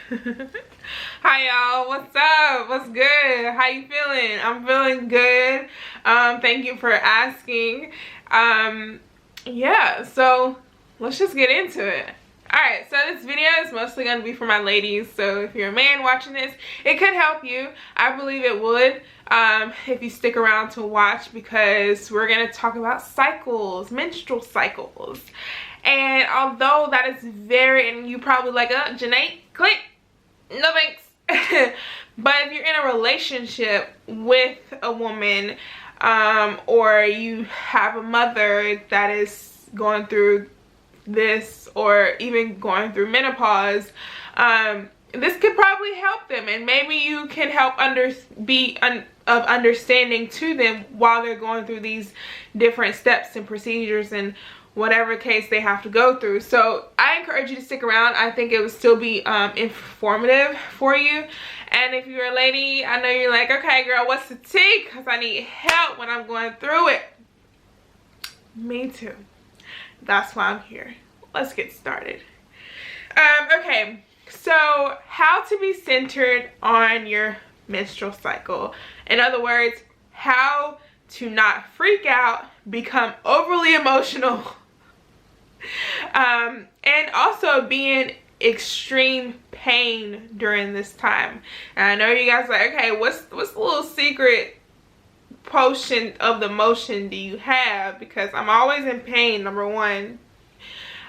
Hi y'all, what's up? What's good? How you feeling? I'm feeling good. Thank you for asking. Yeah, so let's just get into it. Alright, so this video is mostly going to be for my ladies, so if you're a man watching this, it could help you. I believe it would if you stick around to watch, because we're going to talk about cycles, menstrual cycles. And although that is very, and you probably like, Jahnae, click. No thanks. But if you're in a relationship with a woman, or you have a mother that is going through this, or even going through menopause, this could probably help them, and maybe you can help be of understanding to them while they're going through these different steps and procedures and whatever case they have to go through. So I encourage you to stick around. I think it would still be informative for you. And if you're a lady, I know you're like, okay girl, what's the tea? Because I need help when I'm going through it. Me too. That's why I'm here. Let's get started. Okay, so how to be centered on your menstrual cycle. In other words, how to not freak out, become overly emotional, and also be in extreme pain during this time. And I know you guys are like, okay, what's the little secret potion of the motion do you have? Because I'm always in pain, number one.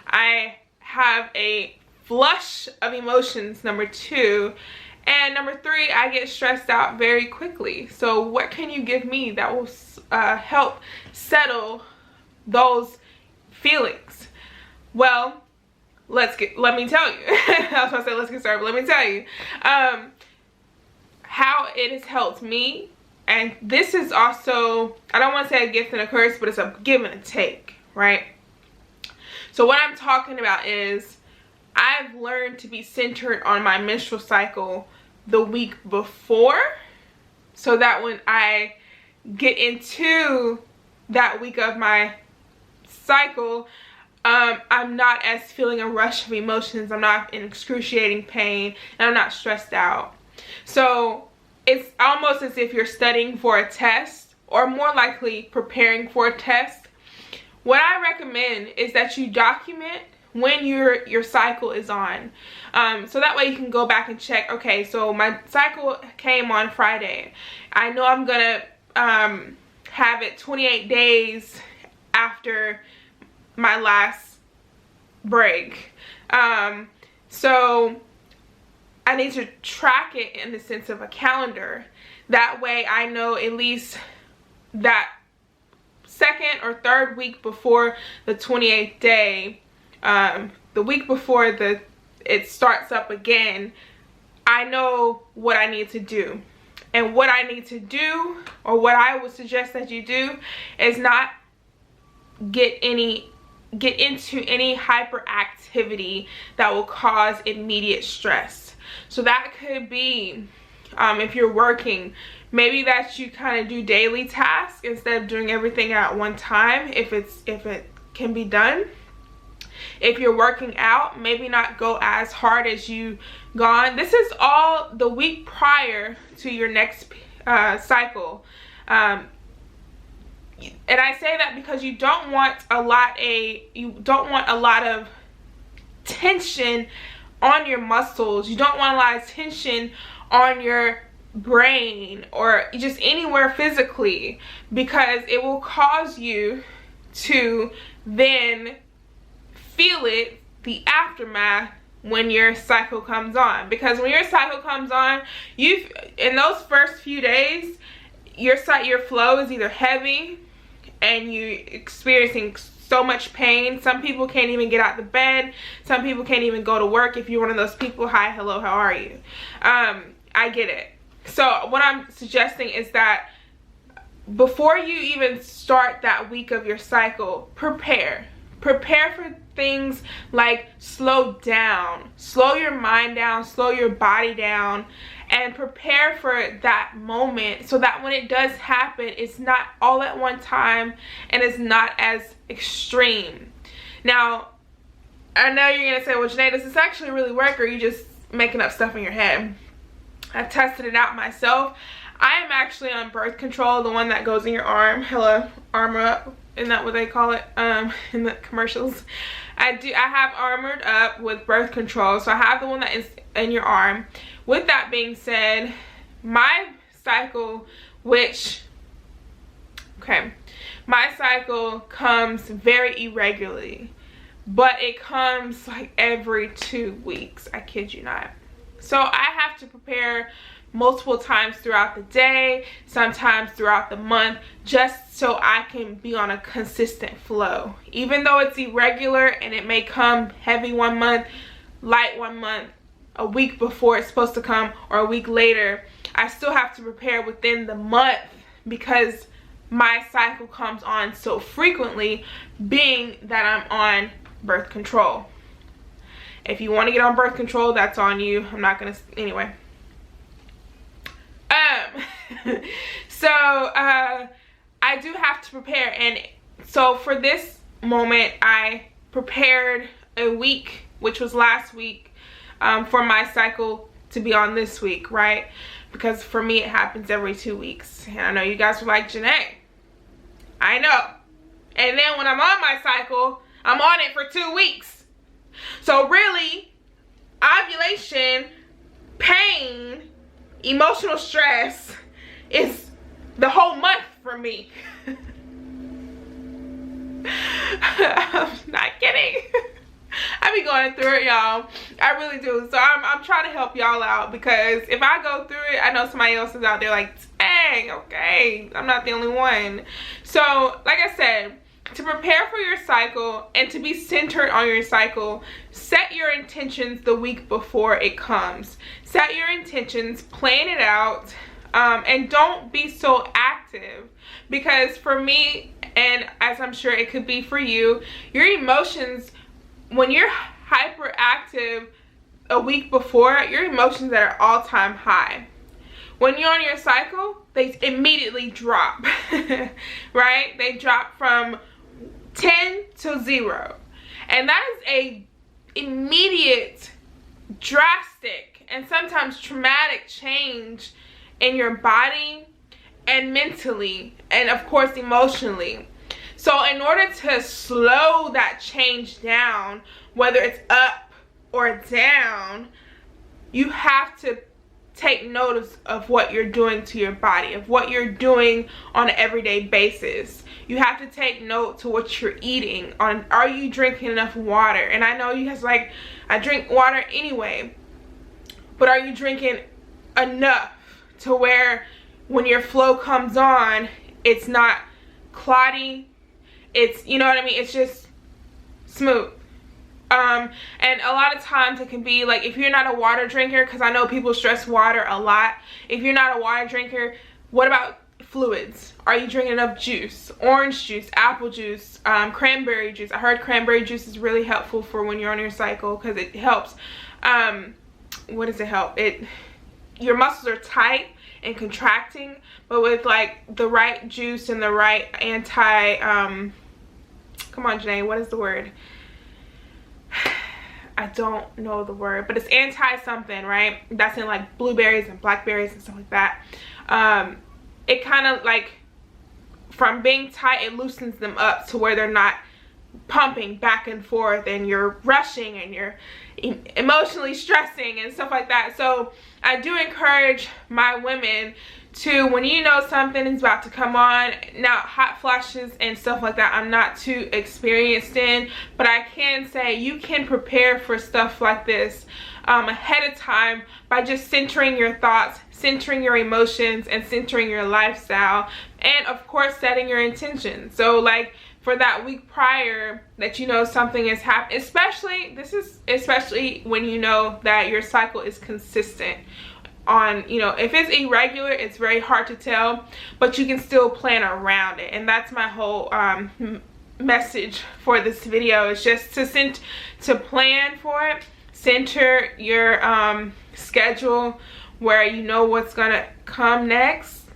I have a flush of emotions, number two. And number three, I get stressed out very quickly. So what can you give me that will help settle those feelings? Well, let me tell you. I was going to say let's get started, but let me tell you how it has helped me. And this is also, I don't want to say a gift and a curse, but it's a give and a take, right? So what I'm talking about is I've learned to be centered on my menstrual cycle the week before, so that when I get into that week of my cycle, I'm not as feeling a rush of emotions, I'm not in excruciating pain, and I'm not stressed out. So it's almost as if you're studying for a test, or more likely preparing for a test. What I recommend is that you document when your cycle is on, so that way you can go back and check, okay, so my cycle came on Friday. I know I'm gonna have it 28 days after my last break, so I need to track it in the sense of a calendar. That way I know at least that second or third week before the 28th day, the week before it starts up again, I know what I need to do. And what I need to do, or what I would suggest that you do, is not get into any hyperactivity that will cause immediate stress. So that could be, if you're working, maybe that you kind of do daily tasks instead of doing everything at one time, if it can be done. If you're working out, maybe not go as hard as you gone. This is all the week prior to your next cycle. And I say that because you don't want a lot of tension on your muscles. You don't want a lot of tension on your brain, or just anywhere physically, because it will cause you to then feel the aftermath when your cycle comes on. Because when your cycle comes on, in those first few days, your flow is either heavy and you experiencing so much pain. Some people can't even get out of bed. Some people can't even go to work. If you're one of those people, hi, hello, how are you? I get it. So what I'm suggesting is that before you even start that week of your cycle, prepare for things like slow down, slow your mind down, slow your body down, and prepare for that moment, so that when it does happen, it's not all at one time and it's not as extreme. Now, I know you're gonna say, well, Jahnae, does this actually really work, or you just making up stuff in your head. I've tested it out myself. I am actually on birth control, the one that goes in your arm. Hello, Armor Up. Isn't that what they call it in the commercials? I have Armored Up with birth control. So I have the one that is in your arm. With that being said, my cycle, my cycle comes very irregularly, but it comes like every 2 weeks. I kid you not. So I have to prepare multiple times throughout the day, sometimes throughout the month, just so I can be on a consistent flow. Even though it's irregular and it may come heavy one month, light one month, a week before it's supposed to come, or a week later, I still have to prepare within the month because my cycle comes on so frequently, being that I'm on birth control. If you want to get on birth control, that's on you. I'm not gonna, anyway. So I do have to prepare, and so for this moment I prepared a week, which was last week, for my cycle to be on this week, right? Because for me it happens every 2 weeks, and I know you guys were like, Janae, I know, and then when I'm on my cycle, I'm on it for 2 weeks. So really, ovulation, pain, emotional stress is the whole month for me. I'm not kidding. I be going through it, y'all. I really do. So I'm trying to help y'all out, because if I go through it, I know somebody else is out there like, dang, okay, I'm not the only one. So like I said, to prepare for your cycle and to be centered on your cycle, set your intentions the week before it comes. Set your intentions, plan it out, and don't be so active. Because for me, and as I'm sure it could be for you, your emotions, when you're hyperactive a week before, your emotions are at all-time high. When you're on your cycle, they immediately drop, right? They drop from 10 to 0. And that is a immediate, drastic, and sometimes traumatic change in your body and mentally, and of course emotionally. So in order to slow that change down, whether it's up or down, you have to take notice of what you're doing to your body, of what you're doing on an everyday basis. You have to take note to what you're eating. Are you drinking enough water? And I know you guys are like, I drink water anyway, but are you drinking enough to where when your flow comes on, it's not clotty, it's, you know what I mean, it's just smooth. And a lot of times it can be like, if you're not a water drinker, because I know people stress water a lot, if you're not a water drinker, what about fluids? Are you drinking enough juice? Orange juice, apple juice, cranberry juice. I heard cranberry juice is really helpful for when you're on your cycle, because it helps. What does it help? Your muscles are tight and contracting, but with like the right juice and the right come on Janae, what is the word? I don't know the word, but it's anti something, right? That's in like blueberries and blackberries and stuff like that. It kind of like, from being tight, it loosens them up to where they're not pumping back and forth and you're rushing and you're emotionally stressing and stuff like that. So I do encourage my women to, when you know something is about to come on, now hot flashes and stuff like that I'm not too experienced in, but I can say you can prepare for stuff like this ahead of time by just centering your thoughts, centering your emotions, and centering your lifestyle, and of course setting your intentions. So like for that week prior that you know something is happening, especially when you know that your cycle is consistent. On, you know, if it's irregular, it's very hard to tell, but you can still plan around it. And that's my whole message for this video, is just to plan for it, center your schedule where you know what's gonna come next,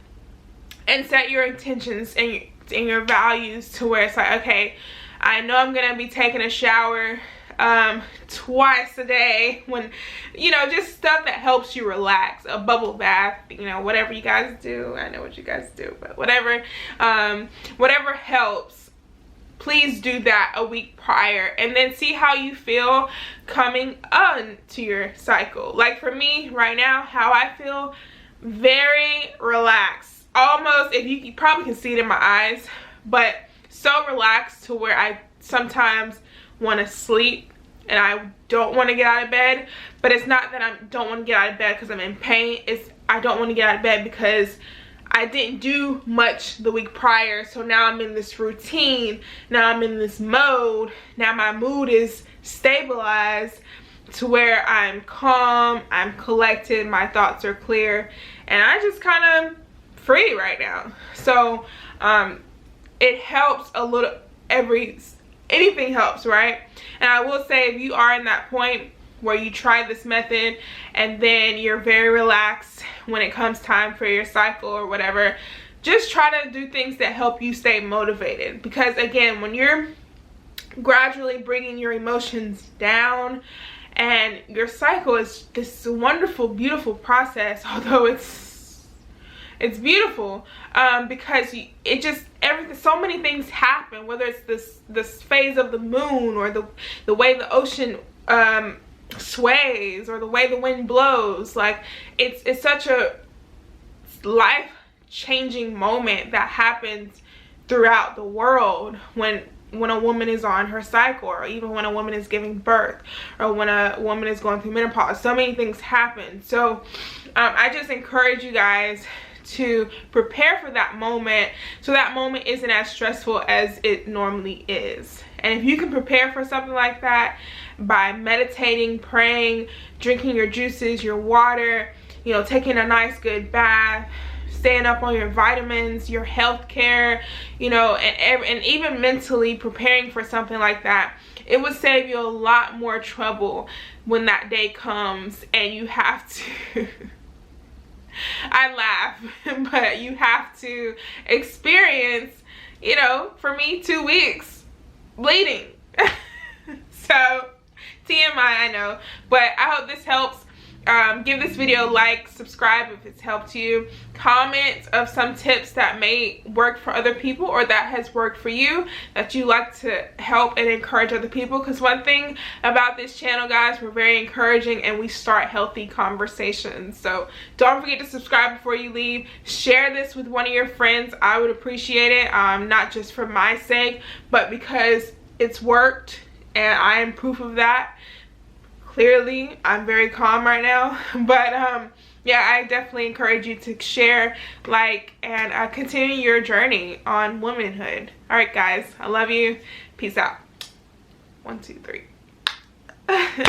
and set your intentions and your values to where it's like, okay, I know I'm gonna be taking a shower twice a day, when, you know, just stuff that helps you relax. A bubble bath, you know, whatever you guys do. I know what you guys do, but whatever, whatever helps. Please do that a week prior, and then see how you feel coming on to your cycle. Like for me right now, how I feel, very relaxed. Almost, if you probably can see it in my eyes, but so relaxed to where I sometimes want to sleep and I don't want to get out of bed. But it's not that I don't want to get out of bed because I'm in pain. It's I don't want to get out of bed because I didn't do much the week prior, so now I'm in this routine. Now I'm in this mode. Now my mood is stabilized to where I'm calm, I'm collected, my thoughts are clear, and I just kind of free right now. So it helps a little. Anything helps, right? And I will say, if you are in that point where you try this method and then you're very relaxed when it comes time for your cycle or whatever, just try to do things that help you stay motivated. Because again, when you're gradually bringing your emotions down, and your cycle is this wonderful, beautiful process, although it's beautiful, because it just, everything, so many things happen, whether it's this phase of the moon, or the way the ocean sways, or the way the wind blows. Like it's such a life-changing moment that happens throughout the world when a woman is on her cycle, or even when a woman is giving birth, or when a woman is going through menopause. So many things happen. So I just encourage you guys to prepare for that moment, so that moment isn't as stressful as it normally is. And if you can prepare for something like that by meditating, praying, drinking your juices, your water, you know, taking a nice good bath, staying up on your vitamins, your health care, you know, and even mentally preparing for something like that, it would save you a lot more trouble when that day comes and you have to I laugh, but you have to experience, you know, for me, 2 weeks bleeding. So TMI, I know, but I hope this helps. Give this video a like, subscribe if it's helped you, comment of some tips that may work for other people, or that has worked for you, that you like to help and encourage other people. Because one thing about this channel, guys, we're very encouraging and we start healthy conversations. So don't forget to subscribe before you leave. Share this with one of your friends. I would appreciate it, not just for my sake, but because it's worked and I am proof of that. Clearly, I'm very calm right now, but yeah, I definitely encourage you to share, like, and continue your journey on womanhood. All right, guys, I love you. Peace out. 1, 2, 3.